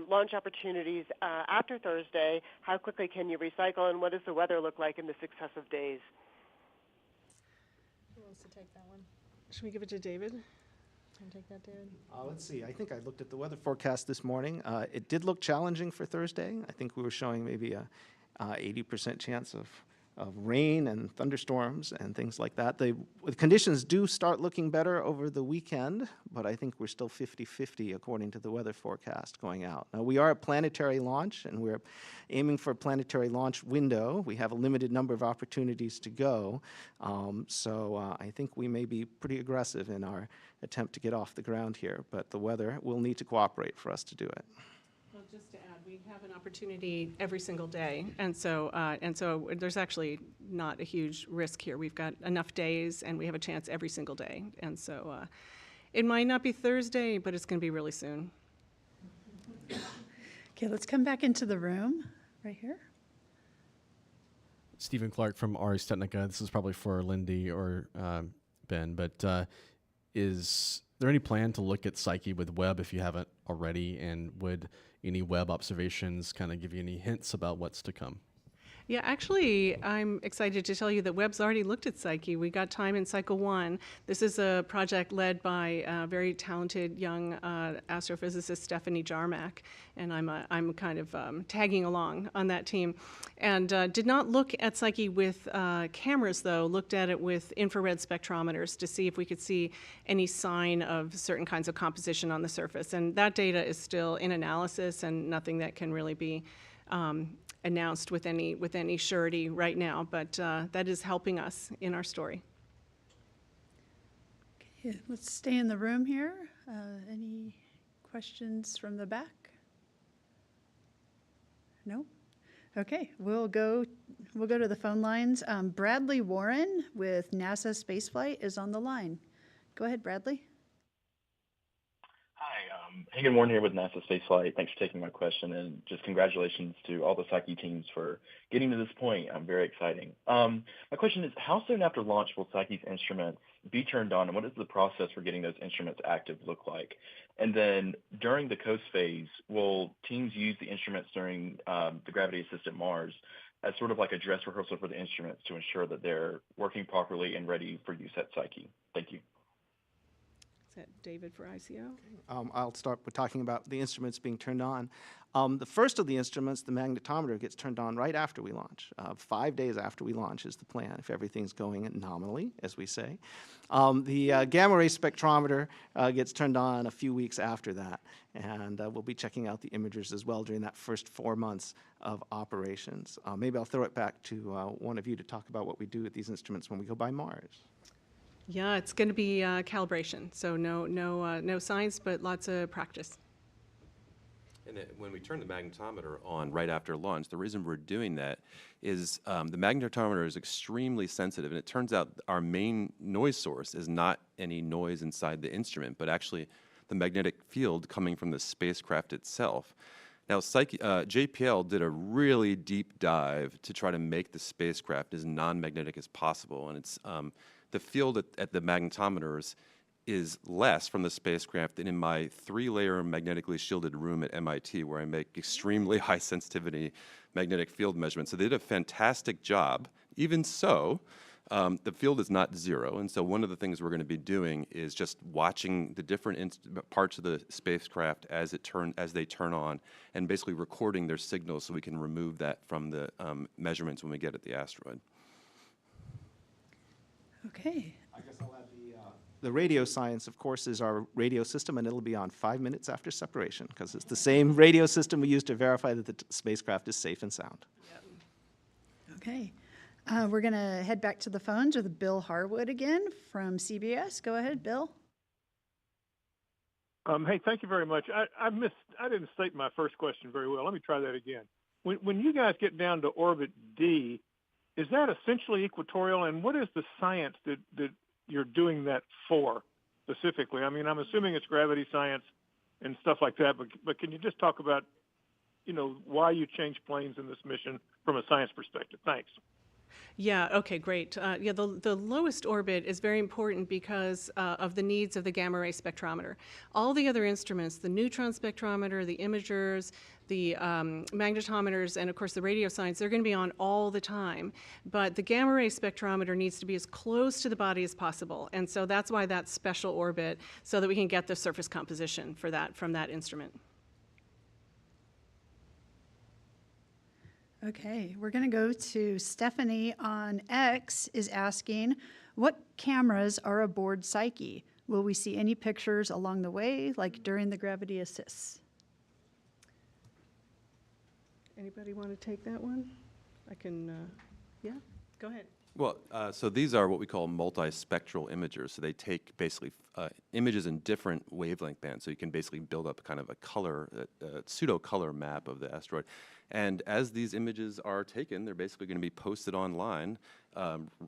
launch opportunities after Thursday? How quickly can you recycle, and what does the weather look like in the successive days? Who wants to take that one? Should we give it to David? Can take that, David? Let's see. I think I looked at the weather forecast this morning. It did look challenging for Thursday. I think we were showing maybe a 80% chance of rain and thunderstorms and things like that. The conditions do start looking better over the weekend, but I think we're still 50-50 according to the weather forecast going out. Now, we are a planetary launch, and we're aiming for a planetary launch window. We have a limited number of opportunities to go, so I think we may be pretty aggressive in our attempt to get off the ground here, but the weather will need to cooperate for us to do it. Well, just to add, we have an opportunity every single day, and so there's actually not a huge risk here. We've got enough days, and we have a chance every single day, and so it might not be Thursday, but it's going to be really soon. Okay, let's come back into the room right here. Stephen Clark from Ars Technica. This is probably for Lindy or Ben, but is there any plan to look at Psyche with Webb if you haven't already, and would any Webb observations kind of give you any hints about what's to come? Yeah, actually, I'm excited to tell you that Webb's already looked at Psyche. We got time in cycle 1. This is a project led by very talented young astrophysicist Stephanie Jarmack, and I'm kind of tagging along on that team. And did not look at Psyche with cameras, though, looked at it with infrared spectrometers to see if we could see any sign of certain kinds of composition on the surface. And that data is still in analysis and nothing that can really be announced with any surety right now, but that is helping us in our story. Okay, let's stay in the room here. Any questions from the back? No? Okay, we'll go to the phone lines. Bradley Warren with NASA Spaceflight is on the line. Go ahead, Bradley. Hagen Warren here with NASA Spaceflight. Thanks for taking my question, and just congratulations to all the Psyche teams for getting to this point. Very exciting. My question is, how soon after launch will Psyche's instruments be turned on, and what does the process for getting those instruments active look like? And then during the coast phase, will teams use the instruments during the gravity-assisted Mars as sort of like a dress rehearsal for the instruments to ensure that they're working properly and ready for use at Psyche? Thank you. Is that David for ICO? I'll start with talking about the instruments being turned on. The first of the instruments, the magnetometer, gets turned on right after we launch. 5 days after we launch is the plan, if everything's going nominally, as we say. The gamma ray spectrometer gets turned on a few weeks after that, and we'll be checking out the imagers as well during that first 4 months of operations. Maybe I'll throw it back to one of you to talk about what we do with these instruments when we go by Mars. Yeah, it's going to be calibration, so no science, but lots of practice. And when we turn the magnetometer on right after launch, the reason we're doing that is the magnetometer is extremely sensitive, and it turns out our main noise source is not any noise inside the instrument, but actually the magnetic field coming from the spacecraft itself. Now, JPL did a really deep dive to try to make the spacecraft as non-magnetic as possible, and it's the field at the magnetometers is less from the spacecraft than in my 3-layer magnetically shielded room at MIT, where I make extremely high sensitivity magnetic field measurements. So they did a fantastic job. Even so, the field is not zero, and so one of the things we're going to be doing is just watching the different parts of the spacecraft as they turn on, and basically recording their signals so we can remove that from the measurements when we get at the asteroid. Okay. I guess I'll add the radio science, of course, is our radio system, and it'll be on 5 minutes after separation, because it's the same radio system we use to verify that the spacecraft is safe and sound. Okay. We're going to head back to the phones with Bill Harwood again from CBS. Go ahead, Bill. Hey, thank you very much. I didn't state my first question very well. Let me try that again. When you guys get down to orbit D, is that essentially equatorial, and what is the science that you're doing that for specifically? I mean, I'm assuming it's gravity science and stuff like that, but can you just talk about, why you changed planes in this mission from a science perspective? Thanks. Yeah, okay, great. The lowest orbit is very important because of the needs of the gamma ray spectrometer. All the other instruments, the neutron spectrometer, the imagers, the magnetometers, and of course the radio science, they're going to be on all the time. But the gamma ray spectrometer needs to be as close to the body as possible. And so that's why that special orbit, so that we can get the surface composition for that from that instrument. Okay, we're going to go to Stephanie on X is asking, what cameras are aboard Psyche? Will we see any pictures along the way, like during the gravity assists? Anybody want to take that one? I can, yeah, go ahead. Well, so these are what we call multispectral imagers. So they take basically images in different wavelength bands. So you can basically build up kind of a color, pseudo-color map of the asteroid. And as these images are taken, they're basically going to be posted online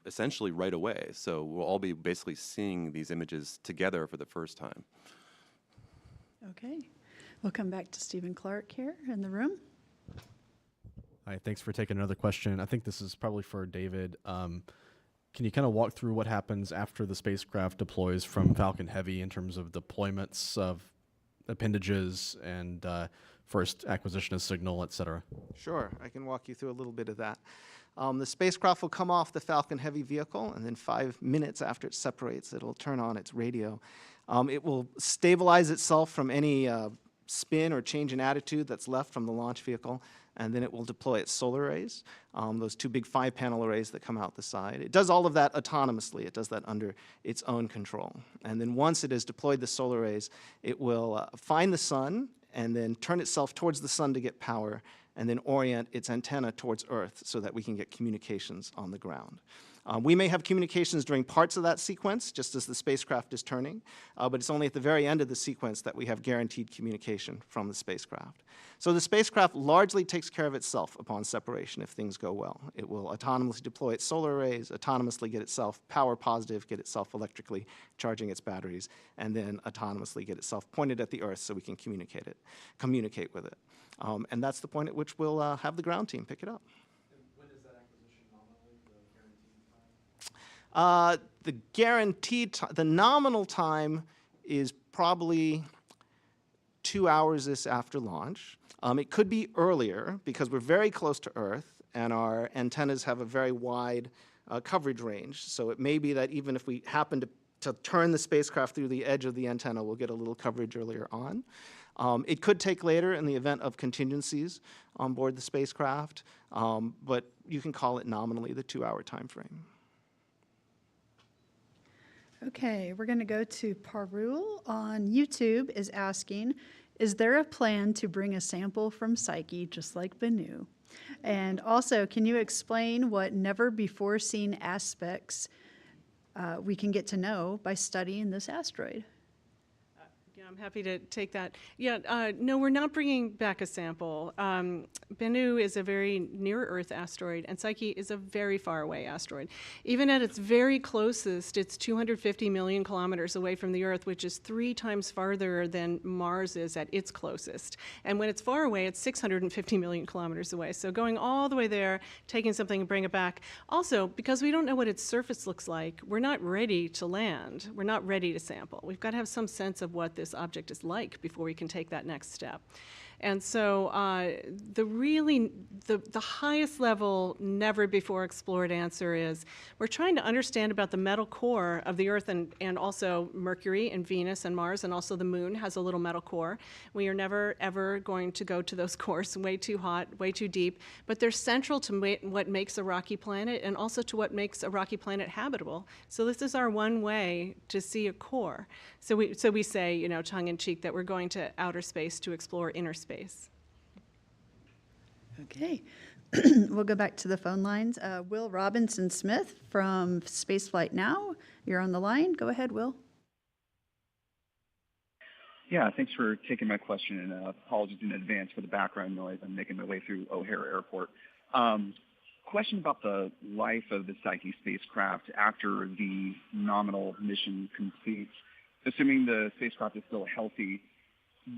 essentially right away. So we'll all be basically seeing these images together for the first time. Okay. We'll come back to Stephen Clark here in the room. Hi, thanks for taking another question. I think this is probably for David. Can you kind of walk through what happens after the spacecraft deploys from Falcon Heavy in terms of deployments of appendages and first acquisition of signal, et cetera? Sure, I can walk you through a little bit of that. The spacecraft will come off the Falcon Heavy vehicle, and then 5 minutes after it separates, it'll turn on its radio. It will stabilize itself from any spin or change in attitude that's left from the launch vehicle, and then it will deploy its solar arrays, those 2 big 5-panel arrays that come out the side. It does all of that autonomously. It does that under its own control. And then once it has deployed the solar arrays, it will find the sun and then turn itself towards the sun to get power, and then orient its antenna towards Earth so that we can get communications on the ground. We may have communications during parts of that sequence, just as the spacecraft is turning, but it's only at the very end of the sequence that we have guaranteed communication from the spacecraft. So the spacecraft largely takes care of itself upon separation if things go well. It will autonomously deploy its solar arrays, autonomously get itself power positive, get itself electrically charging its batteries, and then autonomously get itself pointed at the Earth so we can communicate with it. And that's the point at which we'll have the ground team pick it up. The nominal time is probably 2 hours after launch. It could be earlier because we're very close to Earth and our antennas have a very wide coverage range. So it may be that even if we happen to turn the spacecraft through the edge of the antenna, we'll get a little coverage earlier on. It could take later in the event of contingencies on board the spacecraft, but you can call it nominally the 2-hour time frame. Okay, we're going to go to Parul on YouTube is asking, is there a plan to bring a sample from Psyche just like Bennu? And also, can you explain what never-before-seen aspects we can get to know by studying this asteroid? Yeah, I'm happy to take that. Yeah, no, we're not bringing back a sample. Bennu is a very near-Earth asteroid, and Psyche is a very far-away asteroid. Even at its very closest, it's 250 million kilometers away from the Earth, which is 3 times farther than Mars is at its closest. And when it's far away, it's 650 million kilometers away. So going all the way there, taking something and bring it back. Also, because we don't know what its surface looks like, we're not ready to land. We're not ready to sample. We've got to have some sense of what this object is like before we can take that next step. And so the highest level, never before explored answer is we're trying to understand about the metal core of the Earth and also Mercury and Venus and Mars, and also the Moon has a little metal core. We are never, ever going to go to those cores, way too hot, way too deep, but they're central to what makes a rocky planet and also to what makes a rocky planet habitable. So this is our one way to see a core. So we say, you know, tongue-in-cheek, that we're going to outer space to explore inner space. Okay, we'll go back to the phone lines. Will Robinson Smith from Spaceflight Now, you're on the line. Go ahead, Will. Yeah, thanks for taking my question, and apologies in advance for the background noise. I'm making my way through O'Hare Airport. Question about the life of the Psyche spacecraft after the nominal mission completes. Assuming the spacecraft is still healthy,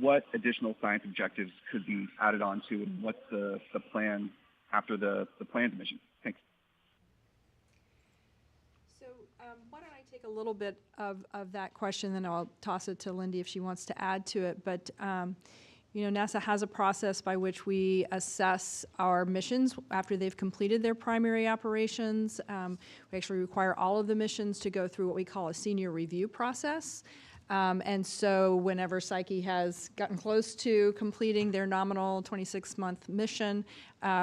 what additional science objectives could be added on to, and what's the plan after the planned mission? Thanks. So why don't I take a little bit of that question, then I'll toss it to Lindy if she wants to add to it. But you know, NASA has a process by which we assess our missions after they've completed their primary operations. We actually require all of the missions to go through what we call a senior review process. And so whenever Psyche has gotten close to completing their nominal 26-month mission,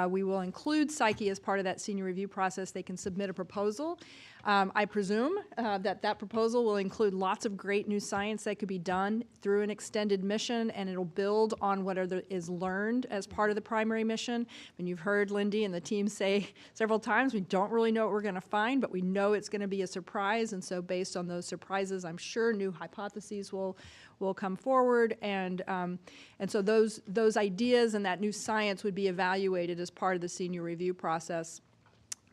we will include Psyche as part of that senior review process. They can submit a proposal. I presume that proposal will include lots of great new science that could be done through an extended mission, and it'll build on what is learned as part of the primary mission. And you've heard Lindy and the team say several times, we don't really know what we're going to find, but we know it's going to be a surprise. And so based on those surprises, I'm sure new hypotheses will come forward, and so those ideas and that new science would be evaluated as part of the senior review process.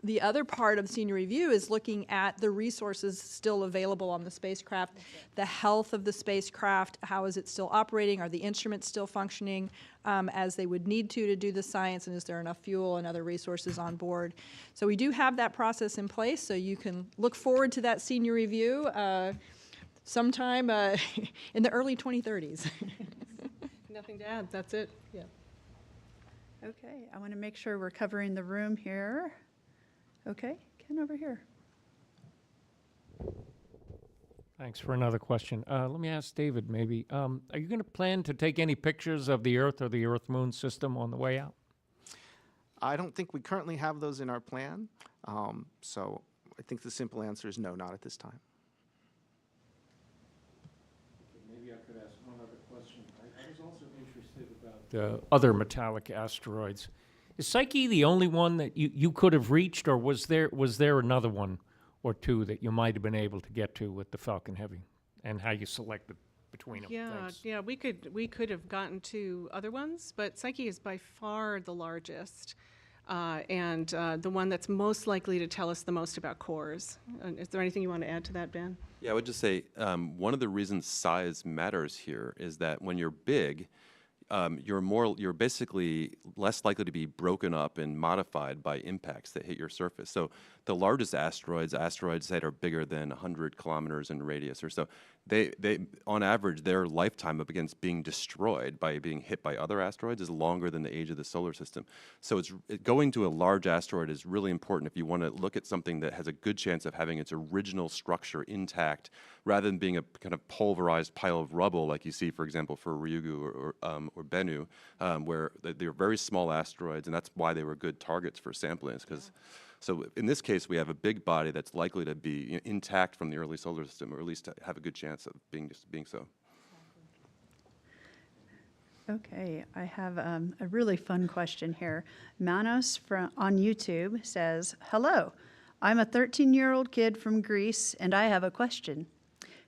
The other part of senior review is looking at the resources still available on the spacecraft, the health of the spacecraft, how is it still operating, are the instruments still functioning as they would need to do the science, and is there enough fuel and other resources on board. So we do have that process in place, so you can look forward to that senior review sometime in the early 2030s. Nothing to add. That's it. Yeah. Okay, I want to make sure we're covering the room here. Okay, Ken over here. Thanks for another question. Let me ask David maybe. Are you going to plan to take any pictures of the Earth or the Earth-Moon system on the way out? I don't think we currently have those in our plan. So I think the simple answer is no, not at this time. Maybe I could ask one other question. I was also interested about other metallic asteroids. Is Psyche the only one that you could have reached, or was there another one or two that you might have been able to get to with the Falcon Heavy, and how you selected between them? Yeah, Thanks. yeah, we could have gotten to other ones, but Psyche is by far the largest, and the one that's most likely to tell us the most about cores. Is there anything you want to add to that, Ben? Yeah, I would just say one of the reasons size matters here is that when you're big, you're basically less likely to be broken up and modified by impacts that hit your surface. So the largest asteroids that are bigger than 100 kilometers in radius or so, they on average, their lifetime up against being destroyed by being hit by other asteroids is longer than the age of the solar system. So going to a large asteroid is really important if you want to look at something that has a good chance of having its original structure intact, rather than being a kind of pulverized pile of rubble like you see, for example, for Ryugu or Bennu, where they're very small asteroids, and that's why they were good targets for sampling. So in this case, we have a big body that's likely to be intact from the early solar system, or at least to have a good chance of being so. Okay, I have a really fun question here. Manos on YouTube says, "Hello, I'm a 13-year-old kid from Greece, and I have a question.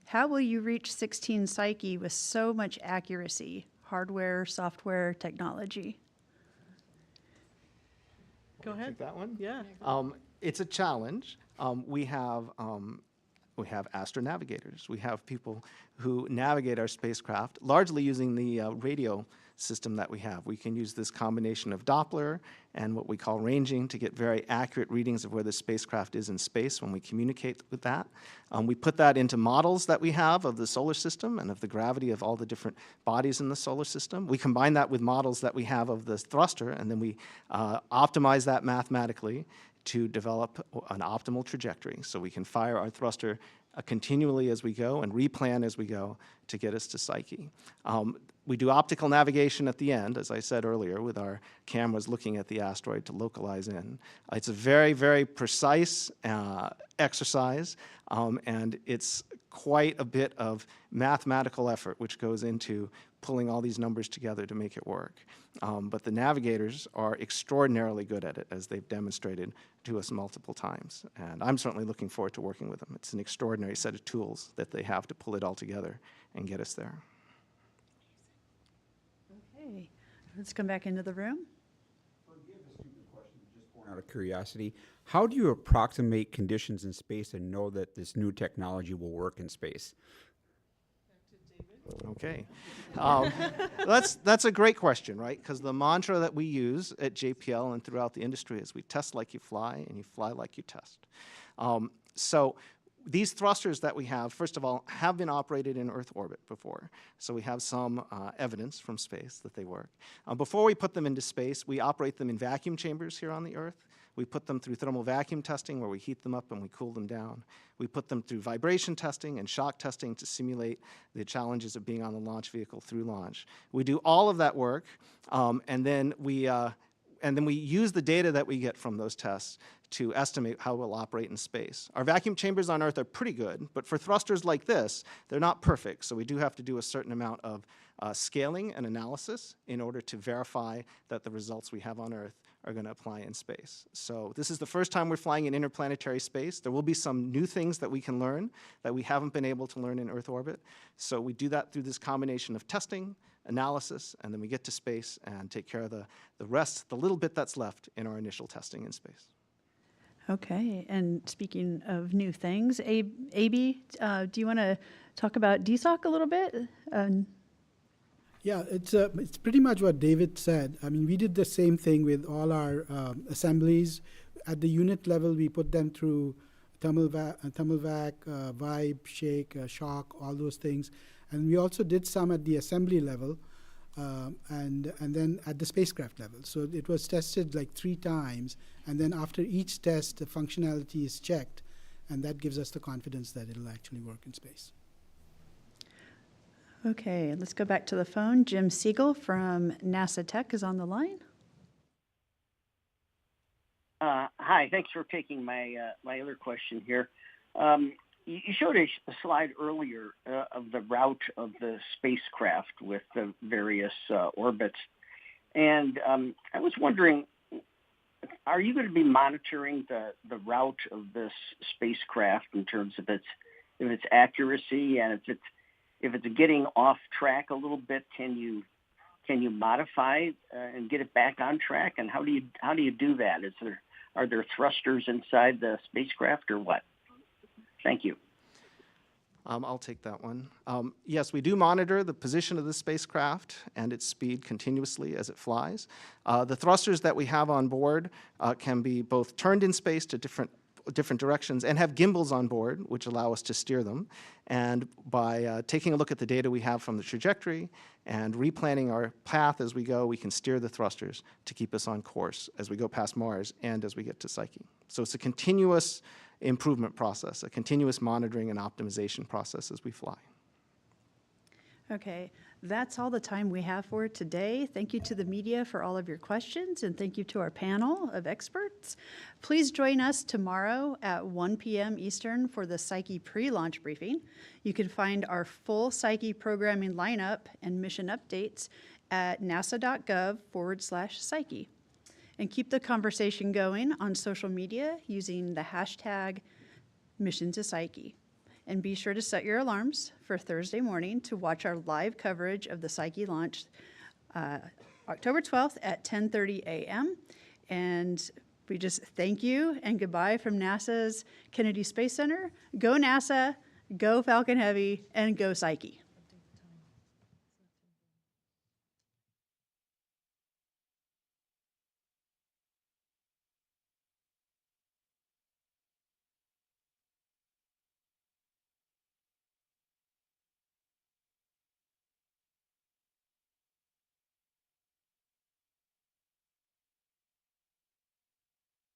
How will you reach 16 Psyche with so much accuracy? Hardware, software, technology?" Go ahead. Take that one? Yeah. It's a challenge. We have astronavigators. We have people who navigate our spacecraft, largely using the radio system that we have. We can use this combination of Doppler and what we call ranging to get very accurate readings of where the spacecraft is in space when we communicate with that. We put that into models that we have of the solar system and of the gravity of all the different bodies in the solar system. We combine that with models that we have of the thruster, and then we optimize that mathematically to develop an optimal trajectory. So we can fire our thruster continually as we go and replan as we go to get us to Psyche. We do optical navigation at the end, as I said earlier, with our cameras looking at the asteroid to localize in. It's a very, very precise exercise, and it's quite a bit of mathematical effort which goes into pulling all these numbers together to make it work. But the navigators are extraordinarily good at it, as they've demonstrated to us multiple times. And I'm certainly looking forward to working with them. It's an extraordinary set of tools that they have to pull it all together and get us there. Okay, let's come back into the room. Out of curiosity, how do you approximate conditions in space and know that this new technology will work in space? Okay. That's a great question, right? Because the mantra that we use at JPL and throughout the industry is we test like you fly and you fly like you test. So these thrusters that we have, first of all, have been operated in Earth orbit before. So we have some evidence from space that they work. Before we put them into space, we operate them in vacuum chambers here on the Earth. We put them through thermal vacuum testing, where we heat them up and we cool them down. We put them through vibration testing and shock testing to simulate the challenges of being on the launch vehicle through launch. We do all of that work, and then we use the data that we get from those tests to estimate how we'll operate in space. Our vacuum chambers on Earth are pretty good, but for thrusters like this, they're not perfect, so we do have to do a certain amount of scaling and analysis in order to verify that the results we have on Earth are going to apply in space. So this is the first time we're flying in interplanetary space. There will be some new things that we can learn that we haven't been able to learn in Earth orbit. So we do that through this combination of testing, analysis, and then we get to space and take care of the rest, the little bit that's left in our initial testing in space. Okay, and speaking of new things, AB, do you want to talk about DSOC a little bit? Yeah, it's pretty much what David said. I mean, we did the same thing with all our assemblies. At the unit level, we put them through thermal vac, vibe, shake, shock, all those things. And we also did some at the assembly level. and then at the spacecraft level. So it was tested like 3 times, and then after each test, the functionality is checked, and that gives us the confidence that it'll actually work in space. Okay, let's go back to the phone. Jim Siegel from NASA Tech is on the line. Hi, thanks for taking my other question here. You showed a slide earlier of the route of the spacecraft with the various orbits, and I was wondering, are you going to be monitoring the route of this spacecraft in terms of its accuracy, and if it's getting off track a little bit, can you modify and get it back on track? And how do you do that? Are there thrusters inside the spacecraft or what? Thank you. I'll take that one. Yes, we do monitor the position of the spacecraft and its speed continuously as it flies. The thrusters that we have on board can be both turned in space to different directions and have gimbals on board, which allow us to steer them. And by taking a look at the data we have from the trajectory and replanning our path as we go, we can steer the thrusters to keep us on course as we go past Mars and as we get to Psyche. So it's a continuous improvement process, a continuous monitoring and optimization process as we fly. Okay, that's all the time we have for today. Thank you to the media for all of your questions, and thank you to our panel of experts. Please join us tomorrow at 1 p.m. Eastern for the Psyche pre-launch briefing. You can find our full Psyche programming lineup and mission updates at nasa.gov/Psyche. And keep the conversation going on social media using the hashtag Mission to Psyche. And be sure to set your alarms for Thursday morning to watch our live coverage of the Psyche launch October 12th at 10:30 a.m. And we just thank you and goodbye from NASA's Kennedy Space Center. Go NASA, go Falcon Heavy, and go Psyche.